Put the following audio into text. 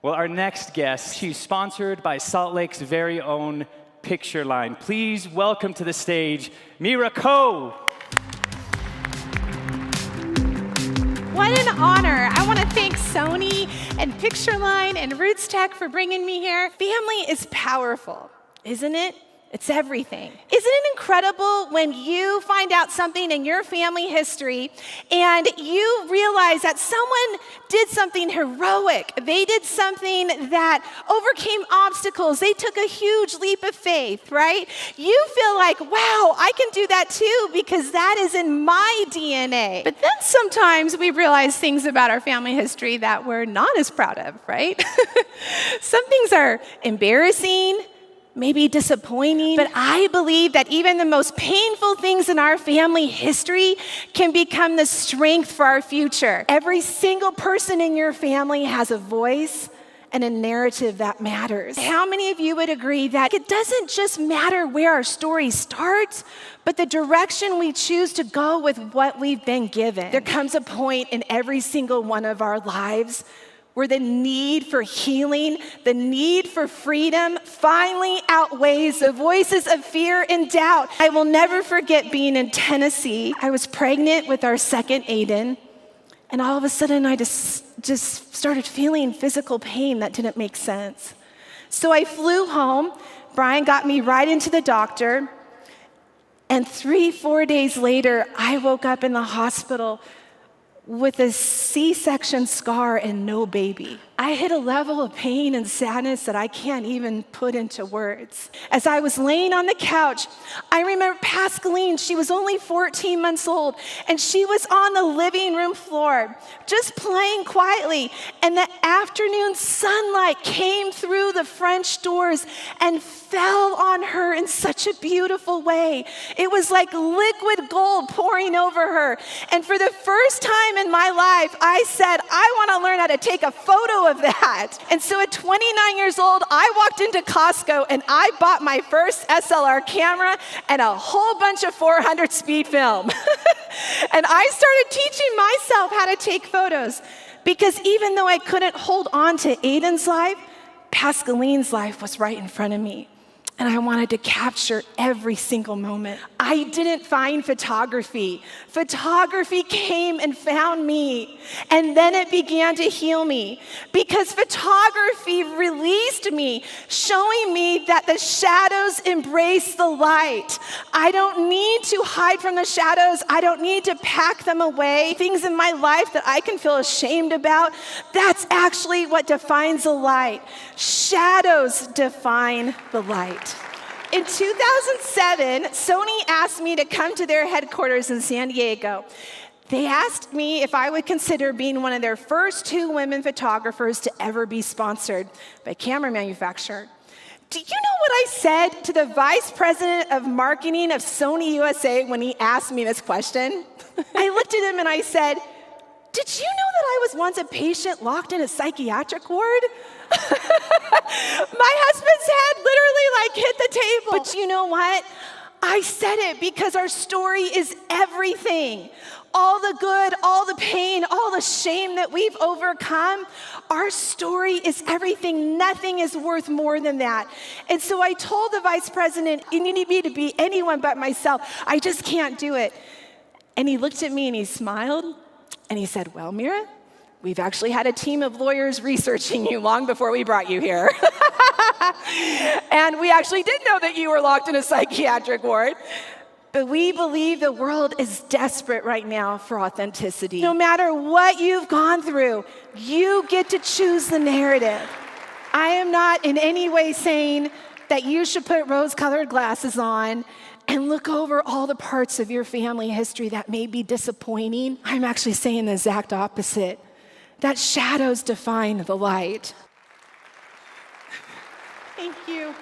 Well, our next guest, she's sponsored by Salt Lake's very own Picture Line. Please welcome to the stage, Mira Ko. What an honor. I want to thank Sony and Picture Line and RootsTech for bringing me here. Family is powerful, isn't it? It's everything. Isn't it incredible when you find out something in your family history and you realize that someone did something heroic? They did something that overcame obstacles. They took a huge leap of faith, right? You feel like, wow, I can do that too because that is in my DNA. But then sometimes we realize things about our family history that we're not as proud of, right? Some things are embarrassing, maybe disappointing, but I believe that even the most painful things in our family history can become the strength for our future. Every single person in your family has a voice and a narrative that matters. How many of you would agree that it doesn't just matter where our story starts, but the direction we choose to go with what we've been given? There comes a point in every single one of our lives where the need for healing, the need for freedom finally outweighs the voices of fear and doubt. I will never forget being in Tennessee. I was pregnant with our second Aiden, and all of a sudden I just started feeling physical pain that didn't make sense. So I flew home. Brian got me right into the doctor, and 3-4 days later, I woke up in the hospital with a C-section scar and no baby. I hit a level of pain and sadness that I can't even put into words. As I was laying on the couch, I remember Pascaline, she was only 14 months old, and she was on the living room floor, just playing quietly, and the afternoon sunlight came through the French doors and fell on her in such a beautiful way. It was like liquid gold pouring over her. And for the first time in my life, I said, I want to learn how to take a photo of that. And so at 29 years old, I walked into Costco and I bought my first SLR camera and a whole bunch of 400 speed film. And I started teaching myself how to take photos because even though I couldn't hold on to Aiden's life, Pascaline's life was right in front of me. And I wanted to capture every single moment. I didn't find photography. Photography came and found me. And then it began to heal me. Because photography released me, showing me that the shadows embrace the light. I don't need to hide from the shadows. I don't need to pack them away. Things in my life that I can feel ashamed about, that's actually what defines the light. Shadows define the light. In 2007, Sony asked me to come to their headquarters in San Diego. They asked me if I would consider being one of their first 2 women photographers to ever be sponsored by a camera manufacturer. Do you know what I said to the vice president of marketing of Sony USA when he asked me this question? I looked at him and I said, did you know that I was once a patient locked in a psychiatric ward? My husband's head literally hit the table. But you know what? I said it because our story is everything. All the good, all the pain, all the shame that we've overcome, our story is everything. Nothing is worth more than that. And so I told the vice president, you need me to be anyone but myself. I just can't do it. And he looked at me and he smiled and he said, well, Mira, we've actually had a team of lawyers researching you long before we brought you here. And we actually did know that you were locked in a psychiatric ward. But we believe the world is desperate right now for authenticity. No matter what you've gone through, you get to choose the narrative. I am not in any way saying that you should put rose-colored glasses on and look over all the parts of your family history that may be disappointing. I'm actually saying the exact opposite. That shadows define the light. Thank you.